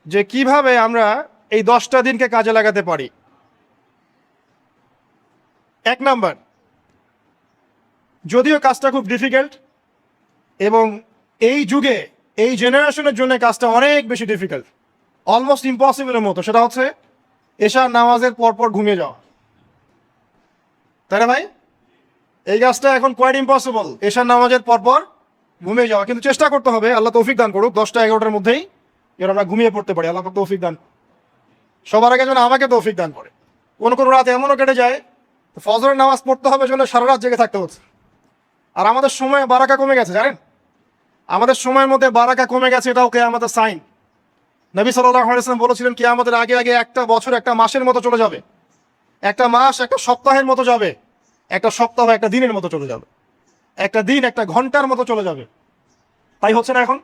যে কিভাবে আমরা এই 10টা দিনকে কাজে লাগাতে পারি। 1 নাম্বার, যদিও কাজটা খুব ডিফিকাল্ট এবং এই যুগে এই জেনারেশনের জন্য কাজটা অনেক বেশি ডিফিকাল্ট, অলমোস্ট ইম্পসিবলের মতো, সেটা হচ্ছে এশার নামাজের পরপর ঘুমিয়ে যাওয়া। তাই না ভাই? এই কাজটা এখন কোয়াইট ইম্পসিবল, এশার নামাজের পরপর ঘুমিয়ে যাওয়া। কিন্তু চেষ্টা করতে হবে, আল্লাহ তৌফিক দান করুক, 10টা 11টার মধ্যেই যেন আমরা ঘুমিয়ে পড়তে পারি। আল্লাহ তৌফিক দান, সবার আগে যেন আমাকে তৌফিক দান করে। কোনো কোনো রাত এমনও কেটে যায় ফজরের নামাজ পড়তে হবে জন্য সারা রাত জেগে থাকতে হচ্ছে। আর আমাদের সময় বারাকা কমে গেছে, জানেন? আমাদের সময়ের মধ্যে বারাকা কমে গেছে, এটাও কিয়ামতের সাইন। নবী সাল্লাল্লাহু আলাইহি ওয়াসাল্লাম বলেছিলেন কিয়ামতের আগে আগে একটা বছর একটা মাসের মতো চলে যাবে, একটা মাস একটা সপ্তাহের মতো যাবে, একটা সপ্তাহ একটা দিনের মতো চলে যাবে, একটা দিন একটা ঘন্টার মতো চলে যাবে। তাই হচ্ছে না এখন?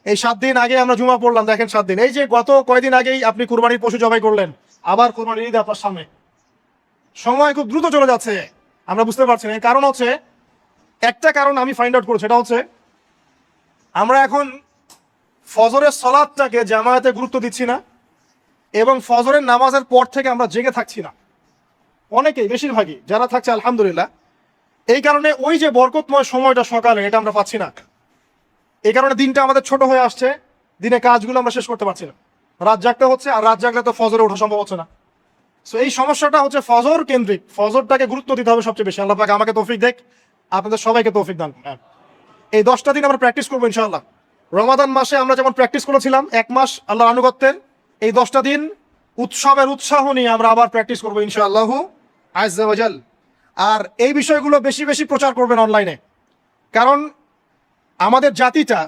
এই 7 দিন আগে আমরা জুমা পড়লাম, দেখেন 7 দিন, এই যে গত কয়েকদিন আগেই আপনি কুরবানির পশু জবাই করলেন, আবার কুরবানির ঈদ আপনার সামনে। সময় খুব দ্রুত চলে যাচ্ছে, আমরা বুঝতে পারছি না। এর কারণ হচ্ছে, একটা কারণ আমি ফাইন্ড আউট করেছি, সেটা হচ্ছে আমরা এখন ফজরের সালাতটাকে জামায়াতে গুরুত্ব দিচ্ছি না এবং ফজরের নামাজের পর থেকে আমরা জেগে থাকছি না। অনেকেই, বেশিরভাগই যারা থাকছে আলহামদুলিল্লাহ। এই কারণে ওই যে বরকতময় সময়টা সকালে, এটা আমরা পাচ্ছি না। এই কারণে দিনটা আমাদের ছোট হয়ে আসছে, দিনে কাজগুলো আমরা শেষ করতে পারছি না, রাত জাগতে হচ্ছে, আর রাত জাগলে তো ফজরে ওঠা সম্ভব হচ্ছে না। সো এই সমস্যাটা হচ্ছে ফজর কেন্দ্রিক, ফজরটাকে গুরুত্ব দিতে হবে সবচেয়ে বেশি। আল্লাহ পাক আমাকে তৌফিক দেখ, আপনাদের সবাইকে তৌফিক দান। এই 10টা দিন আমরা প্র্যাকটিস করবো ইনশাআল্লাহ। রমাদান মাসে আমরা যেমন প্র্যাকটিস করেছিলাম 1 মাস আল্লাহর আনুগত্যের, এই 10টা দিন উৎসবের উৎসাহ নিয়ে আমরা আবার প্র্যাকটিস করবো ইনশাআল্লাহু আজ্জা ওয়া জাল। আর এই বিষয়গুলো বেশি বেশি প্রচার করবেন অনলাইনে, কারণ আমাদের জাতিটা,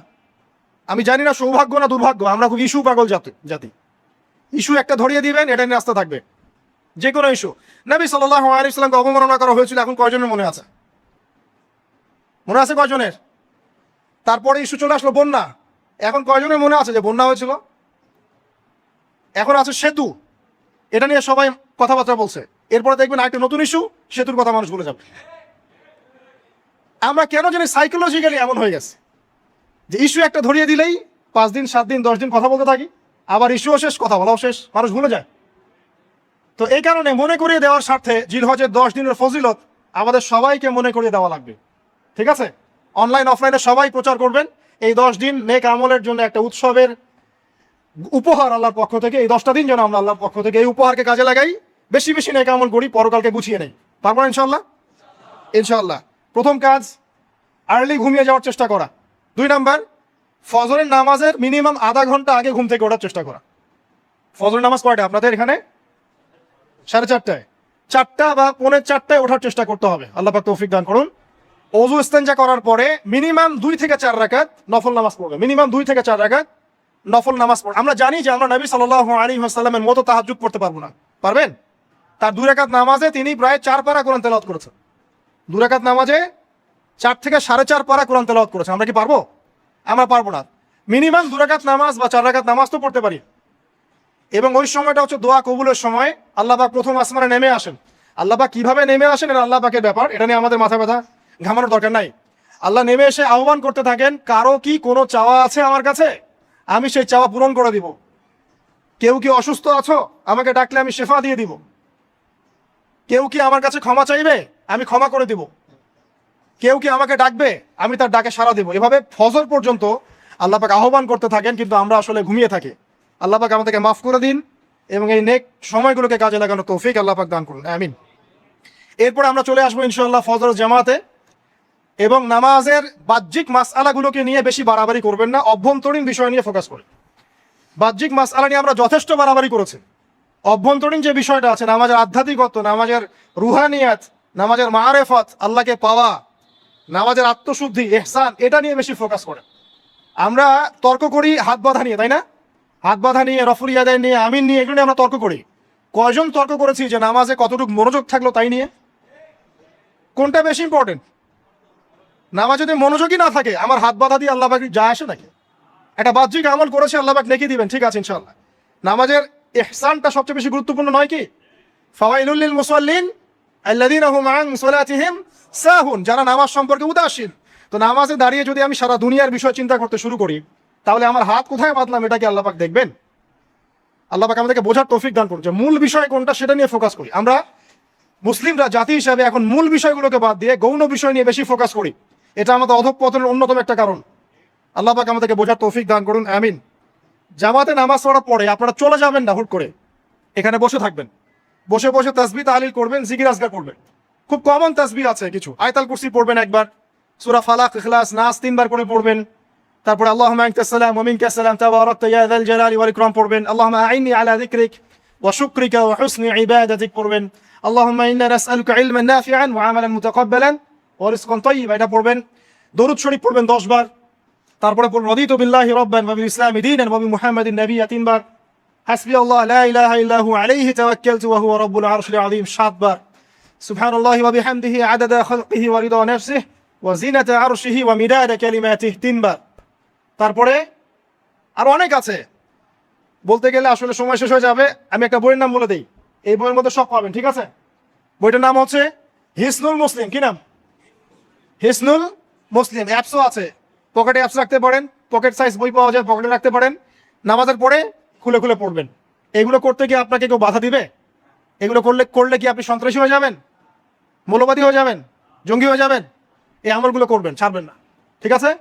আমি জানি না সৌভাগ্য না দুর্ভাগ্য, আমরা খুব ইস্যু পাগল জাতি। ইস্যু একটা ধরিয়ে দিবেন, এটা নিয়ে আসতে থাকবে, যে কোনো ইস্যু। নবী সাল্লাল্লাহু আলাইহি ওয়াসাল্লামকে অবমাননা করা হয়েছিল, এখন কয়জনের মনে আছে? মনে আছে কয়জনের? তারপরে ইস্যু চলে আসলো বন্যা, এখন কয়জনের মনে আছে যে বন্যা হয়েছিল? এখন আছে সেতু, এটা নিয়ে সবাই কথাবার্তা বলছে। এরপরে দেখবেন আরেকটা নতুন ইস্যু, সেতুর কথা মানুষ ভুলে যাবে। আমরা কেন জানি সাইকোলজিক্যালি এমন হয়ে গেছে যে ইস্যু একটা ধরিয়ে দিলেই 5 দিন 7 দিন 10 দিন কথা বলতে থাকি, আবার ইস্যুও শেষ, কথা বলাও শেষ, মানুষ ভুলে যায়। তো এই কারণে মনে করিয়ে দেওয়ার স্বার্থে জিলহজের 10 দিনের ফজিলত আমাদের সবাইকে মনে করিয়ে দেওয়া লাগবে, ঠিক আছে? অনলাইন অফলাইনে সবাই প্রচার করবেন। এই 10 দিন নেক আমলের জন্য একটা উৎসবের উপহার আল্লাহর পক্ষ থেকে। এই 10টা দিন যেন আমরা আল্লাহর পক্ষ থেকে এই উপহারকে কাজে লাগাই, বেশি বেশি নেক আমল করি, পরকালকে গুছিয়ে নেই। পারবো না ইনশাল্লাহ? ইনশাল্লাহ। প্রথম কাজ, আর্লি ঘুমিয়ে যাওয়ার চেষ্টা করা। 2 নাম্বার, ফজরের নামাজের মিনিমাম আধা ঘন্টা আগে ঘুম থেকে ওঠার চেষ্টা করা। ফজরের নামাজ কয়টা আপনাদের এখানে? 4:30টায়, 4টা বা 3:45টায় ওঠার চেষ্টা করতে হবে। আল্লাহ পাক তৌফিক দান করুন। ওযু ইস্তেনজা করার পরে মিনিমাম 2 থেকে 4 রাকাত নফল নামাজ পড়বে, মিনিমাম 2 থেকে 4 রাকাত নফল নামাজ পড়বে। আমরা জানি যে আমরা নবী সাল্লাল্লাহু আলাইহি ওয়াসাল্লামের মতো তাহাজ্জুদ পড়তে পারবো না, পারবেন? তার 2 রাকাত নামাজে তিনি প্রায় 4 পারা কোরআন তেলাওয়াত করেছেন। 2 রাকাত নামাজে 4 থেকে 4.5 পারা কোরআন তেলাওয়াত করেছেন। আমরা কি পারবো? আমরা পারবো না। মিনিমাম 2 রাকাত নামাজ বা 4 রাকাত নামাজ তো পড়তে পারি। এবং ওই সময়টা হচ্ছে দোয়া কবুলের সময়। আল্লাহ পাক প্রথম আসমানে নেমে আসেন। আল্লাহ পাক কিভাবে নেমে আসেন এটা আল্লাহ পাকের ব্যাপার, এটা নিয়ে আমাদের মাথা ব্যথা ঘামানোর দরকার নাই। আল্লাহ নেমে এসে আহ্বান করতে থাকেন, কারো কি কোনো চাওয়া আছে আমার কাছে, আমি সেই চাওয়া পূরণ করে দিব। কেউ কি অসুস্থ আছো, আমাকে ডাকলে আমি শেফা দিয়ে দিব। কেউ কি আমার কাছে ক্ষমা চাইবে, আমি ক্ষমা করে দিব। কেউ কি আমাকে ডাকবে, আমি তার ডাকে সাড়া দিব। এভাবে ফজর পর্যন্ত আল্লাহ পাক আহ্বান করতে থাকেন, কিন্তু আমরা আসলে ঘুমিয়ে থাকি। আল্লাহ পাক আমাদেরকে মাফ করে দিন এবং এই নেক সময়গুলোকে কাজে লাগানোর তৌফিক আল্লাহ পাক দান করুন, আমিন। এরপরে আমরা চলে আসবো ইনশাআল্লাহ ফজর জামাতে। এবং নামাজের বাহ্যিক মাসআলাগুলোকে নিয়ে বেশি বাড়াবাড়ি করবেন না, অভ্যন্তরীণ বিষয় নিয়ে ফোকাস করেন। বাহ্যিক মাসআলা নিয়ে আমরা যথেষ্ট বাড়াবাড়ি করেছি। অভ্যন্তরীণ যে বিষয়টা আছে, নামাজের আধ্যাত্মিকত্ব, নামাজের রুহানিয়াত, নামাজের মাআরিফাত, আল্লাহকে পাওয়া, নামাজের আত্মশুদ্ধি, ইহসান, এটা নিয়ে বেশি ফোকাস করেন। আমরা তর্ক করি হাত বাঁধা নিয়ে, তাই না? হাত বাঁধা নিয়ে, রফুল ইয়াদাইন নিয়ে, আমিন নিয়ে, এগুলো নিয়ে আমরা তর্ক করি। কয়জন তর্ক করেছি যে নামাজে কতটুকু মনোযোগ থাকলো তাই নিয়ে? কোনটা বেশি ইম্পর্টেন্ট? নামাজ যদি মনোযোগই না থাকে, আমার হাত বাঁধা দিয়ে আল্লাহ পাক যায় আসে নাকি? একটা বাহ্যিক আমল করেছে, আল্লাহ পাক নেকি দিবেন, ঠিক আছে ইনশাআল্লাহ। নামাজের ইহসানটা সবচেয়ে বেশি গুরুত্বপূর্ণ নয় কি? ফাওয়াইলুল লিল মুসাল্লিন আল্লাযীনা হুম আন সালাতিহিম সাহুন, যারা নামাজ সম্পর্কে উদাসীন। তো নামাজে দাঁড়িয়ে যদি আমি সারা দুনিয়ার বিষয় চিন্তা করতে শুরু করি, তাহলে আমার হাত কোথায় বাঁধলাম এটা কি আল্লাহ পাক দেখবেন? আল্লাহ পাক আমাদেরকে বোঝার তৌফিক দান করুন যে মূল বিষয় কোনটা সেটা নিয়ে ফোকাস করি। আমরা মুসলিমরা জাতি হিসাবে এখন মূল বিষয়গুলোকে বাদ দিয়ে গৌণ বিষয় নিয়ে বেশি ফোকাস করি। এটা আমাদের অধঃপতনের অন্যতম একটা কারণ। আল্লাহ পাক আমাদেরকে বোঝার তৌফিক দান করুন, আমিন। জামাতে নামাজ পড়ার পরে আপনারা চলে যাবেন না হুট করে, এখানে বসে থাকবেন, বসে বসে তাসবিহ তাহলিল করবেন, জিকির আজকার করবেন। খুব কমন তাসবিহ আছে কিছু, আয়াতুল কুরসি পড়বেন একবার, সূরা ফালাক, ইখলাস, নাস 3 বার করে পড়বেন। তারপরে আল্লাহুম্মা আনতাস সালাম ওয়া মিনকাস সালাম তাবারাকতা ইয়া যাল জালালি ওয়াল ইকরাম পড়বেন। আল্লাহুম্মা আইন্নি আলা যিকরিক ওয়া শুকরিকা ওয়া হুসনি ইবাদাতিক পড়বেন। আল্লাহুম্মা ইন্না নাসআলুকা ইলমান নাফিআন ওয়া আমালান মুতাকাব্বালান ওয়া রিজকান তাইয়্যিবা, এটা পড়বেন। দরুদ শরীফ পড়বেন 10 বার। তারপরে পড়বেন রাদিতু বিল্লাহি রাব্বান ওয়া বিল ইসলামি দীনান ওয়া বিমুহাম্মাদিন নাবিয়্যা 3 বার। হাসবি আল্লাহ লা ইলাহা ইল্লা হু আলাইহি তাওয়াক্কালতু ওয়া হুয়া রাব্বুল আরশিল আযীম 7 বার। সুবহানাল্লাহি ওয়া বিহামদিহি আদাদা খালকিহি ওয়া রিদা নাফসিহি ওয়া জিনাতা আরশিহি ওয়া মিদাদা কালিমাতিহি 3 বার। তারপরে আর অনেক আছে, বলতে গেলে আসলে সময় শেষ হয়ে যাবে। আমি একটা বইয়ের নাম বলে দেই, এই বইয়ের মধ্যে সব পাবেন, ঠিক আছে? বইটার নাম হচ্ছে হিসনুল মুসলিম। কি নাম? হিসনুল মুসলিম। অ্যাপসও আছে, পকেটে অ্যাপস রাখতে পারেন, পকেট সাইজ বই পাওয়া যায়, পকেটে রাখতে পারেন। নামাজের পরে খুলে খুলে পড়বেন। এগুলো করতে গিয়ে আপনাকে কেউ বাধা দিবে? এগুলো করলে কি আপনি সন্ত্রাসী হয়ে যাবেন, মৌলবাদী হয়ে যাবেন, জঙ্গি হয়ে যাবেন? এই আমলগুলো করবেন, ছাড়বেন না, ঠিক আছে?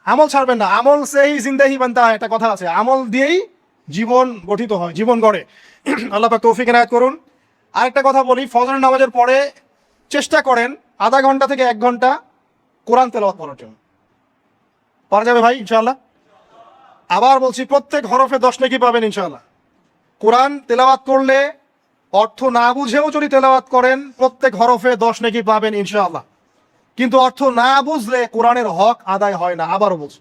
আমল ছাড়বেন না। আমল সেই জিন্দাহি বানতা হয়, একটা কথা আছে, আমল দিয়েই জীবন গঠিত হয়, জীবন গড়ে। আল্লাহ পাক তৌফিক এনায়েত করুন। আরেকটা কথা বলি, ফজরের নামাজের পরে চেষ্টা করেন আধা ঘন্টা থেকে 1 ঘন্টা কোরআন তেলাওয়াত করার জন্য। পারা যাবে ভাই ইনশাআল্লাহ? আবার বলছি, প্রত্যেক হরফে 10 নেকি পাবেন ইনশাআল্লাহ। কোরআন তেলাওয়াত করলে অর্থ না বুঝেও যদি তেলাওয়াত করেন, প্রত্যেক হরফে 10 নেকি পাবেন ইনশাআল্লাহ। কিন্তু অর্থ না বুঝলে কোরআনের হক আদায় হয় না। আবারও বলছি,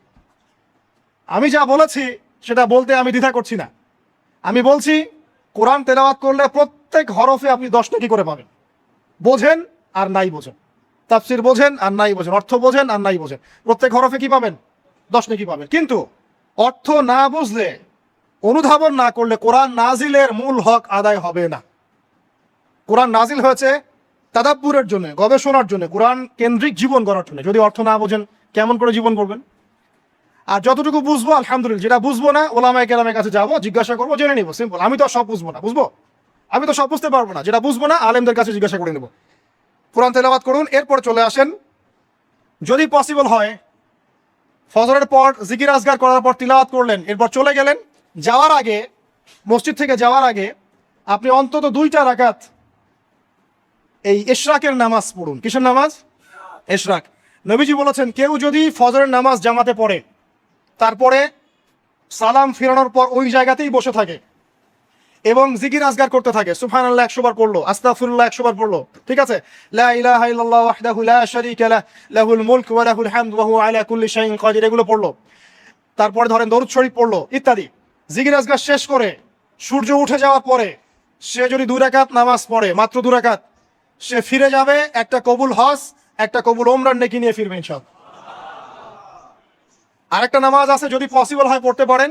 আমি যা বলেছি সেটা বলতে আমি দ্বিধা করছি না। আমি বলছি কোরআন তেলাওয়াত করলে প্রত্যেক হরফে আপনি 10 নেকি করে পাবেন। বোঝেন আর নাই বোঝেন, তাফসির বোঝেন আর নাই বোঝেন, অর্থ বোঝেন আর নাই বোঝেন, প্রত্যেক হরফে কি পাবেন? 10 নেকি পাবেন। কিন্তু অর্থ না বুঝলে, অনুধাবন না করলে কোরআন নাজিলের মূল হক আদায় হবে না। কোরআন নাজিল হয়েছে তাদাব্বুরের জন্য, গবেষণার জন্য, কোরআন কেন্দ্রিক জীবন গড়ার জন্য। যদি অর্থ না বোঝেন কেমন করে জীবন করবেন? আর যতটুকু বুঝবো আলহামদুলিল্লাহ, যেটা বুঝবো না ওলামায়ে কেরামের কাছে যাবো, জিজ্ঞাসা করবো, জেনে নিবো, সিম্পল। আমি তো সব বুঝবো না, বুঝবো? আমি তো সব বুঝতে পারবো না, যেটা বুঝবো না আলেমদের কাছে জিজ্ঞাসা করে নেবো। কোরআন তেলাওয়াত করুন। এরপর চলে আসেন, যদি পসিবল হয়, ফজরের পর জিকির আজগার করার পর তিলাওয়াত করলেন, এরপর চলে গেলেন, যাওয়ার আগে, মসজিদ থেকে যাওয়ার আগে আপনি অন্তত 2টা রাকাত এই ইশরাকের নামাজ পড়ুন। কিসের নামাজ? ইশরাক। নবীজি বলেছেন, কেউ যদি ফজরের নামাজ জামাতে পড়ে, তারপরে সালাম ফিরানোর পর ওই জায়গাতেই বসে থাকে এবং জিকির আজগার করতে থাকে, সুবহানাল্লাহ 100 বার পড়লো, আস্তাগফিরুল্লাহ 100 বার পড়লো, ঠিক আছে, লা ইলাহা ইল্লাল্লাহ ওয়াহদাহু লা শারীকা লাহু লাহুল মুলকু ওয়া লাহুল হামদু ওয়া হুয়া আলা কুল্লি শাইইন কাদির, এগুলো পড়লো। তারপরে ধরেন দরুদ শরীফ পড়লো ইত্যাদি। জিকির আজগার শেষ করে সূর্য উঠে যাওয়ার পরে সে যদি 2 রাকাত নামাজ পড়ে, মাত্র 2 রাকাত, সে ফিরে যাবে একটা কবুল হজ, একটা কবুল ওমরার নেকি নিয়ে ফিরবে ইনশাআল্লাহ। আরেকটা নামাজ আছে, যদি পসিবল হয় পড়তে পারেন,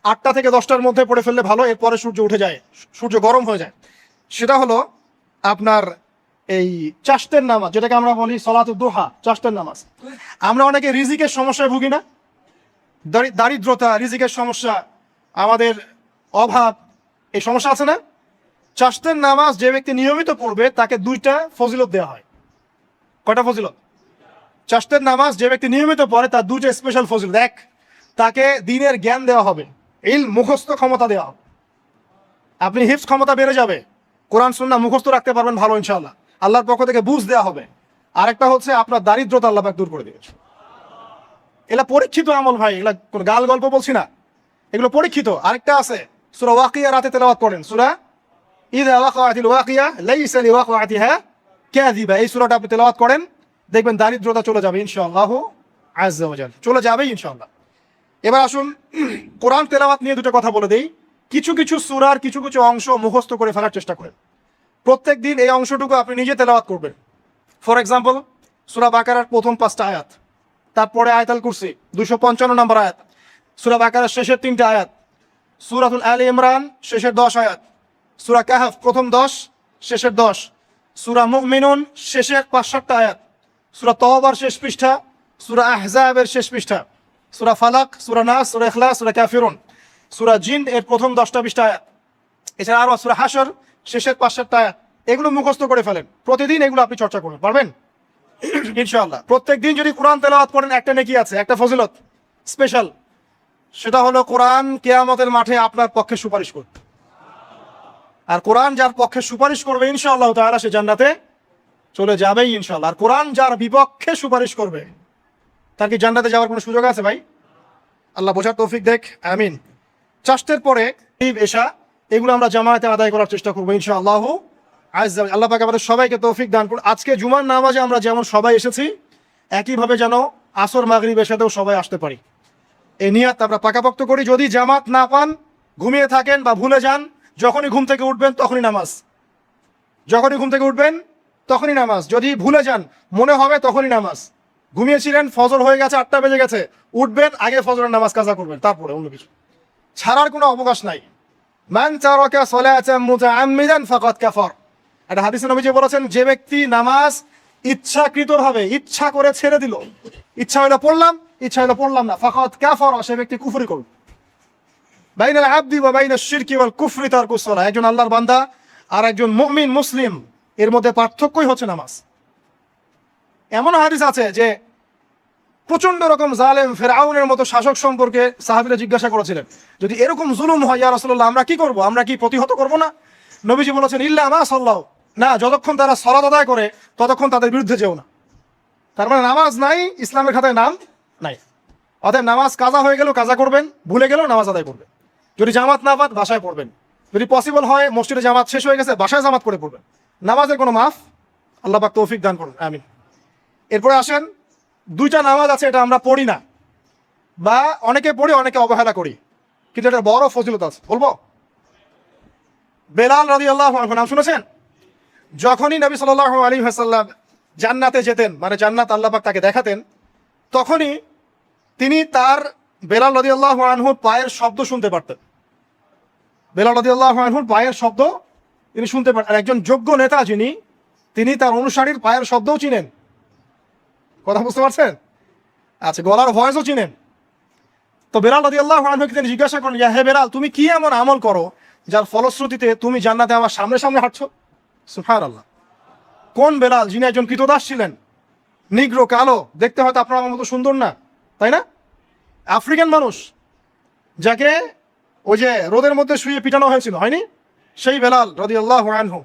8টা থেকে 10টার মধ্যে পড়ে ফেললে ভালো, এরপরে সূর্য উঠে যায়, সূর্য গরম হয়ে যায়। সেটা হলো আপনার এই চাশতের নামাজ, যেটাকে আমরা বলি সলাতুদ দুহা, চাশতের নামাজ। আমরা অনেকে রিজিকের সমস্যায় ভুগি না? দারিদ্রতা, রিজিকের সমস্যা, আমাদের অভাব, এই সমস্যা আছে না? চাশতের নামাজ যে ব্যক্তি নিয়মিত পড়বে তাকে 2টা ফজিলত দেওয়া হয়। কয়টা ফজিলত? চাশতের নামাজ যে ব্যক্তি নিয়মিত পড়ে তার 2টা স্পেশাল ফজিলত। 1, তাকে দ্বীনের জ্ঞান দেওয়া হবে, ইলম মুখস্থ ক্ষমতা দেওয়া হবে, আপনি হিফজ ক্ষমতা বেড়ে যাবে, কোরআন সুন্নাহ মুখস্থ রাখতে পারবেন ভালো ইনশাআল্লাহ, আল্লাহর পক্ষ থেকে বুঝ দেওয়া হবে। আরেকটা হচ্ছে আপনার দারিদ্রতা আল্লাহ পাক দূর করে দিবে। এগুলা পরীক্ষিত আমল ভাই, এগুলা কোনো গাল গল্প বলছি না, এগুলো পরীক্ষিত। আরেকটা আছে, সূরা ওয়াকিয়া রাতে তেলাওয়াত করেন, সূরা ইযা ওয়াকাআতিল ওয়াকিয়া লাইসা লিওয়াকাআতিহা কাযিবা, এই সূরাটা আপনি তেলাওয়াত করেন, দেখবেন দারিদ্রতা চলে যাবে ইনশাআল্লাহ আযজা ওয়া জাল, চলে যাবে ইনশাআল্লাহ। এবার আসুন কোরআন তেলাওয়াত নিয়ে 2টা কথা বলে দেই। কিছু কিছু সূরার কিছু কিছু অংশ মুখস্থ করে ফেলার চেষ্টা করেন। প্রত্যেক দিন এই অংশটুকু আপনি নিজে তেলাওয়াত করবেন। ফর এক্সাম্পল, সূরা বাকারার প্রথম 5টা আয়াত, তারপরে আয়াতুল কুরসি 255 নম্বর আয়াত, সূরা বাকারার শেষের 3টা আয়াত, সূরাতুল আলে ইমরান শেষের 10 আয়াত, সূরা কাহফ প্রথম 10 শেষের 10, সূরা মুমিনুন শেষের 5-7টা আয়াত, সূরা তওবার শেষ পৃষ্ঠা, সূরা আহজাবের শেষ পৃষ্ঠা, সূরা ফালাক, সূরা নাস, সূরা ইখলাস, সূরা কাফিরুন, সূরা জিন এর প্রথম 10টা 20টা আয়াত, এছাড়া আরো সূরা হাশর শেষের 5-7টা এগুলো মুখস্থ করে ফেলেন, প্রতিদিন এগুলো আপনি চর্চা করবেন, পারবেন ইনশাআল্লাহ। প্রত্যেকদিন যদি কোরআন তেলাওয়াত করেন একটা নেকি আছে, একটা ফজিলত স্পেশাল, সেটা হলো কোরআন কিয়ামতের মাঠে আপনার পক্ষে সুপারিশ করবে। আর কোরআন যার পক্ষে সুপারিশ করবে ইনশাআল্লাহ তাআলা সে জান্নাতে চলে যাবেই ইনশাআল্লাহ। আর কোরআন যার বিপক্ষে সুপারিশ করবে তার কি জান্নাতে যাওয়ার কোনো সুযোগ আছে ভাই? আল্লাহ বোঝার তৌফিক দেখ, আমিন। চাষতের পরে এশা এগুলো আমরা জামায়াতে আদায় করার চেষ্টা করবো ইনশাআল্লাহ। আল্লাহ পাক আমাদের সবাইকে তৌফিক দান করুন। আজকে জুমার নামাজে আমরা যেমন সবাই এসেছি, একইভাবে যেন আসর মাগরিব এশাতেও সবাই আসতে পারি, এই নিয়াত আমরা পাকাপোক্ত করি। যদি জামাত না পান, ঘুমিয়ে থাকেন বা ভুলে যান, যখনই ঘুম থেকে উঠবেন তখনই নামাজ, যখনই ঘুম থেকে উঠবেন তখনই নামাজ। যদি ভুলে যান, মনে হবে তখনই নামাজ। ঘুমিয়েছিলেন, ফজর হয়ে গেছে, 8টা বেজে গেছে, উঠবেন, আগে ফজরের নামাজ কাজা করবেন, তারপরে অন্য কিছু ছাড়ার কোনো অবকাশ নাই। মান তারাকা সালাতান মুতাআম্মিদান ফাকাদ কাফার। একটা হাদিসে নবীজি বলেছেন, যে ব্যক্তি নামাজ ইচ্ছাকৃতভাবে ইচ্ছা করে ছেড়ে দিল, ইচ্ছা হলো পড়লাম, ইচ্ছা হলো পড়লাম না, ফাকাদ কাফার, সে ব্যক্তি কুফরি করল। বাইনাল আবদি ওয়া বাইনাশ শিরকি ওয়াল কুফরি তারকুস সালাহ। একজন আল্লাহর বান্দা আর একজন মুমিন মুসলিম এর মধ্যে পার্থক্যই হচ্ছে নামাজ। এমন হাদিস আছে যে প্রচন্ড রকম জালেম ফেরাউনের মতো শাসক সম্পর্কে সাহাবীরা জিজ্ঞাসা করেছিলেন, যদি এরকম জুলুম হয় ইয়া রাসূলুল্লাহ আমরা কি করব, আমরা কি প্রতিহত করব না? নবীজি বলেছেন, ইল্লা মা সাল্লাহ, না, যতক্ষণ তারা সালাত আদায় করে ততক্ষণ তাদের বিরুদ্ধে যেও না। তার মানে নামাজ নাই, ইসলামের খাতায় নাম নাই। অতএব নামাজ কাজা হয়ে গেলেও কাজা করবেন, ভুলে গেলেও নামাজ আদায় করবেন। যদি জামাত না পান বাসায় পড়বেন, যদি পসিবল হয় মসজিদে জামাত শেষ হয়ে গেছে বাসায় জামাত করে পড়বেন। নামাজের কোনো মাফ, আল্লাহ পাক তৌফিক দান করুন, আমিন। এরপরে আসেন, 2টা নামাজ আছে এটা আমরা পড়ি না, বা অনেকে পড়ি অনেকে অবহেলা করি, কিন্তু এটা বড় ফজিলত আছে, বলবো। বেলাল রাদিয়াল্লাহু আনহু নাম শুনেছেন? যখনই নবী সাল্লাল্লাহু আলাইহি ওয়াসাল্লাম জান্নাতে যেতেন, মানে জান্নাত আল্লাহ পাক তাকে দেখাতেন, তখনই তিনি তার বেলাল রাদিয়াল্লাহু আনহুর পায়ের শব্দ শুনতে পারতেন। বেলাল রাদিয়াল্লাহু আনহুর পায়ের শব্দ তিনি শুনতে পারতেন। আর একজন যোগ্য নেতা যিনি, তিনি তার অনুসারীর পায়ের শব্দও চিনেন। কথা বুঝতে পারছেন? আচ্ছা, গলার ভয়েসও চিনেন। তো বেলাল রাদিয়াল্লাহু আনহুকে তিনি জিজ্ঞাসা করেন, ইয়া হে বেলাল, তুমি কি এমন আমল করো যার ফলশ্রুতিতে তুমি জান্নাতে আমার সামনে সামনে হাঁটছো? সুবহানাল্লাহ। কোন বেলাল? যিনি একজন কৃতদাস ছিলেন, নিগ্রো, কালো, দেখতে হয়তো আপনার আমার মতো সুন্দর না, তাই না? আফ্রিকান মানুষ, যাকে ওই যে রোদের মধ্যে শুয়ে পিটানো হয়েছিল, হয়নি? সেই বেলাল রাদিয়াল্লাহু আনহু,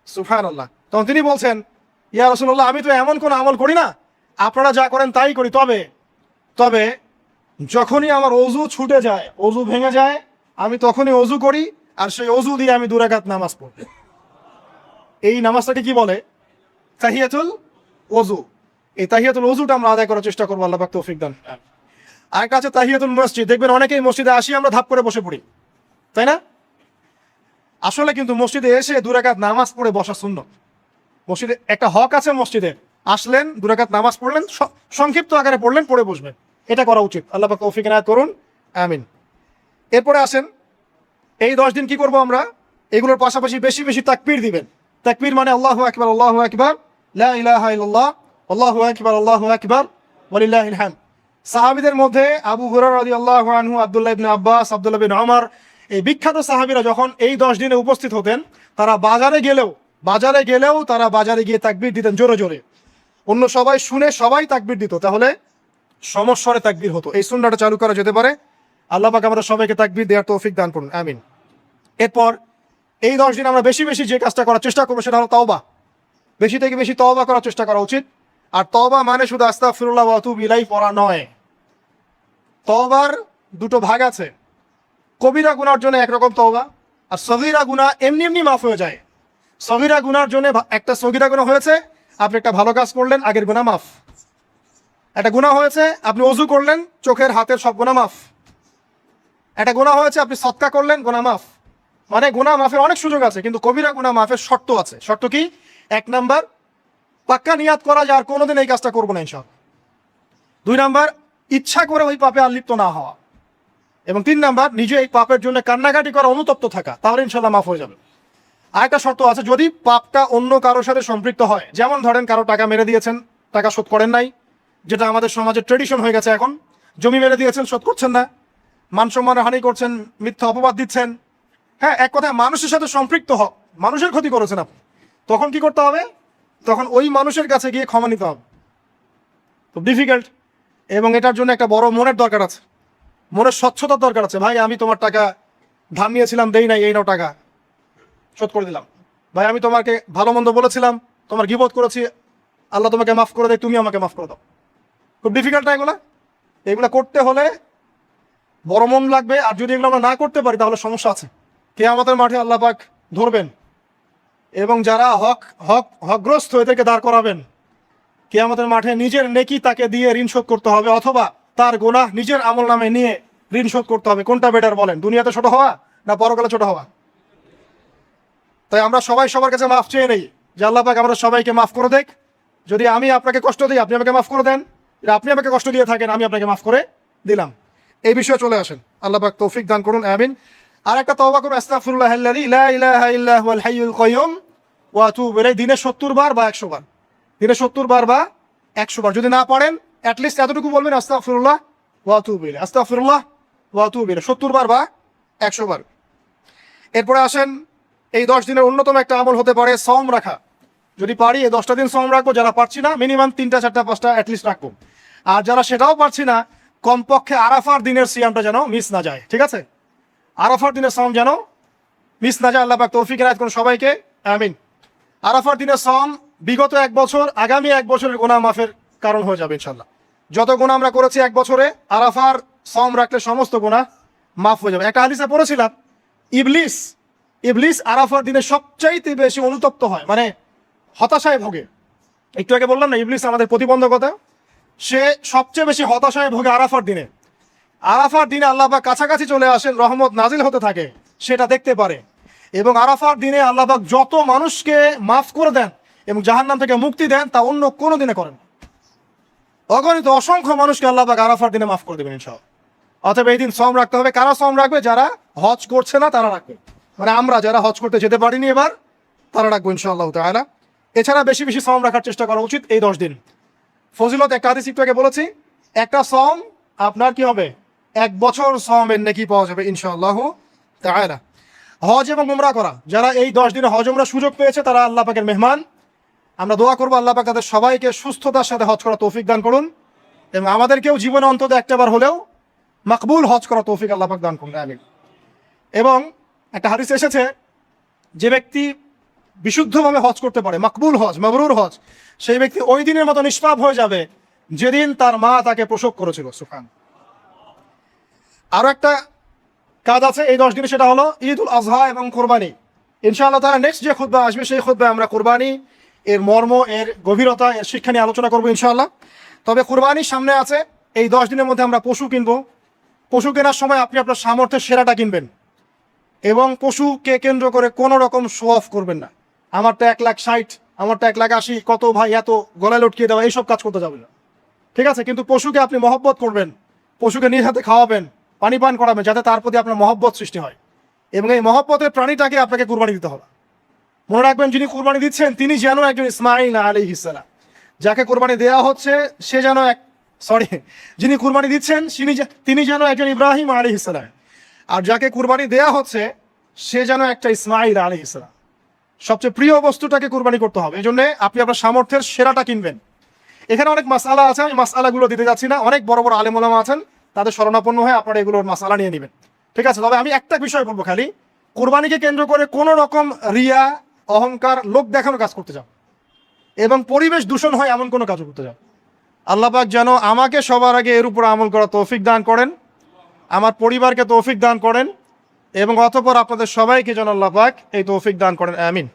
সুবহানাল্লাহ। তখন তিনি বলছেন, ইয়া রাসূলুল্লাহ, আমি তো এমন কোন আমল করি না, আপনারা যা করেন তাই করি, তবে যখনই আমার অজু ছুটে যায়, অজু ভেঙে যায়, আমি তখনই অজু করি, আর সেই অজু দিয়ে আমি 2 রাকাত নামাজ পড়ি। এই নামাজটাকে কি বলে? তাহিয়াতুল ওযু। এই তাহিয়াতুল ওযুটা আমরা আদায় করার চেষ্টা করবো, আল্লাহ পাক তৌফিক দান। আরেকটা আছে তাহিয়াতুল মসজিদ। দেখবেন অনেকেই মসজিদে আসি আমরা ধাপ করে বসে পড়ি, তাই না? আসলে কিন্তু মসজিদে এসে 2 রাকাত নামাজ পড়ে বসা সুন্নাত। মসজিদে একটা হক আছে, মসজিদে আসলেন, 2 রাকাত নামাজ পড়লেন, সংক্ষিপ্ত আকারে পড়লেন, পড়ে বসবেন, এটা করা উচিত। আল্লাহ পাক তৌফিক এনায়েত করুন, আমিন। এরপরে আসেন, এই 10 দিন কি করব আমরা? এগুলোর পাশাপাশি বেশি বেশি তাকবীর দিবেন। তাকবীর মানে আল্লাহু আকবার, আল্লাহু আকবার, লা ইলাহা ইল্লাল্লাহ, আল্লাহু আকবার, আল্লাহু আকবার, ওয়ালিল্লাহিল হামদ। সাহাবীদের মধ্যে আবু হুরায়রা রাদিয়াল্লাহু আনহু, আব্দুল্লাহ ইবনে আব্বাস, আব্দুল্লাহ বিন ওমর, এই বিখ্যাত সাহাবীরা যখন এই 10 দিনে উপস্থিত হতেন, তারা বাজারে গেলেও তারা বাজারে গিয়ে তাকবীর দিতেন জোরে জোরে। অন্য সবাই শুনে সবাই তাকবীর দিত, তাহলে সমস্বরে তাকবীর হতো। এই সুন্নাহটা চালু করা যেতে পারে। আল্লাহ পাক আমাদের সবাইকে তাকবীর দেওয়ার তৌফিক দান করুন, আমিন। এরপর এই 10 দিন আমরা বেশি বেশি যে কাজটা করার চেষ্টা করবো সেটা হলো তওবা। বেশি থেকে বেশি তওবা করার চেষ্টা করা উচিত। আর তওবা মানে শুধু আস্তাগফিরুল্লাহ ওয়া আতুবু ইলাইহি পড়া নয়। তওবার 2টো ভাগ আছে। কবিরা গুনার জন্য একরকম তওবা, আর সগীরা গুনাহ এমনি এমনি মাফ হয়ে যায়। সগীরা গুনার জন্য একটা সগীরা গুনাহ হয়েছে, আপনি একটা ভালো কাজ করলেন, আগের গুনাহ মাফ। একটা গুনাহ হয়েছে, আপনি ওযু করলেন, চোখের হাতের সব গুনাহ মাফ। একটা গুনাহ হয়েছে, আপনি সদকা করলেন, গুনাহ মাফ। মানে গুনাহ মাফের অনেক সুযোগ আছে, কিন্তু কবিরা গুনাহ মাফের শর্ত আছে। শর্ত কি? 1 নাম্বার, পাক্কা নিয়াত করা যে আর কোনোদিন এই কাজটা করবো না ইনশাআল্লাহ। 2 নাম্বার, ইচ্ছা করে ওই পাপে আর লিপ্ত না হওয়া। এবং 3 নাম্বার, নিজে এই পাপের জন্য কান্নাকাটি করা, অনুতপ্ত থাকা, তাহলে ইনশাআল্লাহ মাফ হয়ে যাবে। আরেকটা শর্ত আছে, যদি পাপটা অন্য কারোর সাথে সম্পৃক্ত হয়, যেমন ধরেন কারো টাকা মেরে দিয়েছেন, টাকা শোধ করেন নাই, যেটা আমাদের সমাজের ট্রেডিশন হয়ে গেছে এখন। জমি মেরে দিয়েছেন, শোধ করছেন না, মান সম্মানের হানি করছেন, মিথ্যা অপবাদ দিচ্ছেন, হ্যাঁ, এক কথায় মানুষের সাথে সম্পৃক্ত হক, মানুষের ক্ষতি করেছেন আপনি, তখন কি করতে হবে? তখন ওই মানুষের কাছে গিয়ে ক্ষমা নিতে হবে। খুব ডিফিকাল্ট, এবং এটার জন্য একটা বড় মনের দরকার আছে, মনের স্বচ্ছতার দরকার আছে। ভাই আমি তোমার টাকা ধার নিয়েছিলাম, দেই নাই, এই নাও টাকা, শোধ করে দিলাম। ভাই আমি তোমাকে ভালো মন্দ বলেছিলাম, তোমার গীবত করেছি, আল্লাহ তোমাকে মাফ করে দেয়, তুমি আমাকে মাফ করে দাও। খুব ডিফিকাল্ট না এগুলা? এগুলা করতে হলে বড় মন লাগবে, আর যদি এগুলো আমরা না করতে পারি তাহলে সমস্যা আছে। কিয়ামতের মাঠে আল্লাহ পাক ধরবেন, এবং যারা হকগ্রস্ত এদেরকে দাঁড় করাবেন কিয়ামতের মাঠে। নিজের নেকি তাকে দিয়ে ঋণ শোধ করতে হবে, অথবা তার গুনাহ নিজের আমল নামে নিয়ে ঋণ শোধ করতে হবে। কোনটা বেটার বলেন? দুনিয়াতে ছোট হওয়া না পরকালে ছোট হওয়া? তাই আমরা সবাই সবার কাছে মাফ চেয়ে নেই যে আল্লাহ পাক আমরা সবাইকে মাফ করে দেখ। যদি আমি আপনাকে কষ্ট দিই, আপনি আমাকে মাফ করে দেন। আপনি আমাকে কষ্ট দিয়ে থাকেন, আমি আপনাকে মাফ করে দিলাম। এই বিষয়ে চলে আসেন, আল্লাহ পাক তৌফিক দান করুন, আমিন। আর একটা তওবা করুন, আস্তাগফিরুল্লাহাল্লাযী লা ইলাহা ইল্লা হুয়াল হাইয়ুল কাইয়্যুম ওয়া আতুবু ইলাইহি। দিনে 70 বার বা 100 বার, দিনে 70 বার বা 100 বার। যদি না পারেন অ্যাটলিস্ট এতটুকু বলবেন, আস্তাগফিরুল্লাহ ওয়া আতুবু ইলাইহি, আস্তাগফিরুল্লাহ ওয়া আতুবু ইলাইহি, 70 বার বা 100 বার। এরপরে আসেন, এই 10 দিনের অন্যতম একটা আমল হতে পারে সওম রাখা। যদি পারি এই 10টা দিন সওম রাখবো, যারা পারছি না মিনিমাম 3টা 4টা 5টা অ্যাটলিস্ট রাখবো। আর যারা সেটাও পারছি না, কমপক্ষে আরাফার দিনের সিয়ামটা যেন মিস না যায়, ঠিক আছে? আরাফার দিনের সওম যেন মিস না যায়। আল্লাহ পাক তৌফিক এনায়েত করুন সবাইকে, আমিন। আরাফার দিনের সওম বিগত 1 বছর, আগামী 1 বছরের গুনাহ মাফের কারণ হয়ে যাবে ইনশাআল্লাহ। যত গুনাহ আমরা করেছি 1 বছরে, আরাফার সওম রাখলে সমস্ত গুনাহ মাফ হয়ে যাবে। একটা হাদিসে পড়েছিলাম, ইবলিস আরাফার দিনে সবচাইতে বেশি অনুতপ্ত হয়, মানে হতাশায় ভোগে। একটু আগে বললাম না, ইবলিস আমাদের প্রতিবন্ধকতা, সে সবচেয়ে বেশি হতাশায় ভোগে আরাফার দিনে। আরাফার দিনে আল্লাহ পাক কাছাকাছি চলে আসেন, রহমত নাজিল হতে থাকে, সেটা দেখতে পারে। এবং আরাফার দিনে আল্লাহ পাক যত মানুষকে মাফ করে দেন এবং জাহান্নাম থেকে মুক্তি দেন, তা অন্য কোনো দিনে করেন। অগণিত অসংখ্য মানুষকে আল্লাহ পাক আরাফার দিনে মাফ করে দেবেন ইনশাআল্লাহ। অতএব এই দিন সওম রাখতে হবে। কারা সওম রাখবে? যারা হজ করছে না তারা রাখবে, মানে আমরা যারা হজ করতে যেতে পারিনি এবার, তারা রাখবো ইনশাআল্লাহ তাআলা। এছাড়া বেশি বেশি সওম রাখার চেষ্টা করা উচিত এই 10 দিন। ফজিলত একটা হাদিস একটু আগে বলেছি, একটা সওম আপনার কি হবে? 1 বছর সওমের নেকি পাওয়া যাবে ইনশাআল্লাহ তাআলা। হজ এবং উমরা করা, যারা এই 10 দিনে হজ উমরা সুযোগ পেয়েছে তারা আল্লাহ পাকের মেহমান। আমরা দোয়া করবো আল্লাহ পাক তাদের সবাইকে সুস্থতার সাথে হজ করা তৌফিক দান করুন, এবং আমাদেরকেও জীবনে অন্তত একটাবার হলেও মাকবুল হজ করা তৌফিক আল্লাহ পাক দান করুন, আমিন। এবং একটা হাদিস এসেছে, যে ব্যক্তি বিশুদ্ধভাবে হজ করতে পারে, মাকবুল হজ, মাবরুর হজ, সেই ব্যক্তি ওই দিনের মতো নিষ্পাপ হয়ে যাবে যেদিন তার মা তাকে প্রসব করেছিল। সুবহান। আরো একটা কাজ আছে এই 10 দিনে, সেটা হলো ঈদুল আজহা এবং কোরবানি। ইনশাআল্লাহ তাআলা নেক্সট যে খুতবা আসবে সেই খুতবায় আমরা কোরবানি, এর মর্ম, এর গভীরতা, এর শিক্ষা নিয়ে আলোচনা করবো ইনশাআল্লাহ। তবে কোরবানির সামনে আছে, এই 10 দিনের মধ্যে আমরা পশু কিনবো। পশু কেনার সময় আপনি আপনার সামর্থ্যের সেরাটা কিনবেন, এবং পশুকে কেন্দ্র করে কোনো রকম শো অফ করবেন না। আমারটা 1,60,000, আমারটা 1,80,000, কত ভাই এত, গলায় লটকিয়ে দেওয়া, এইসব কাজ করতে যাবেন না, ঠিক আছে? কিন্তু পশুকে আপনি মহব্বত করবেন, পশুকে নিজ হাতে খাওয়াবেন, পানি পান করাবেন, যাতে তার প্রতি আপনার মহব্বত সৃষ্টি হয়। এবং এই মহব্বতের প্রাণীটাকে আপনাকে কুরবানি দিতে হবে। মনে রাখবেন, যিনি কুরবানি দিচ্ছেন তিনি যেন একজন ইসমাঈল আলাইহিস সালাম। যাকে কুরবানি দেওয়া হচ্ছে সে যেন যিনি কুরবানি দিচ্ছেন তিনি যেন একজন ইব্রাহিম আলাইহিস সালাম, আর যাকে কুরবানি দেয়া হচ্ছে সে যেন একটা ইসমাঈল আলাইহিস সালাম। সবচেয়ে প্রিয় বস্তুটাকে কুরবানি করতে হবে। এই জন্য আপনি আপনার সামর্থ্যের সেরাটা কিনবেন। এখানে অনেক মাসআলা আছে, আমি মাসআলাগুলো দিতে যাচ্ছি না। অনেক বড় বড় আলেম ওলামা আছেন, তাদের শরণাপন্ন হয়ে আপনারা এগুলোর মাসআলা নিয়ে নেবেন, ঠিক আছে? তবে আমি একটা বিষয় বলবো, খালি কুরবানিকে কেন্দ্র করে কোনো রকম রিয়া, অহংকার, লোক দেখানো কাজ করতে যাও, এবং পরিবেশ দূষণ হয় এমন কোনো কাজ করতে যাও। আল্লাহ পাক যেন আমাকে সবার আগে এর উপর আমল করা তৌফিক দান করেন, আমার পরিবারকে তৌফিক দান করেন, এবং অতঃপর আপনাদের সবাইকে যেন আল্লাহ পাক এই তৌফিক দান করেন, আমিন।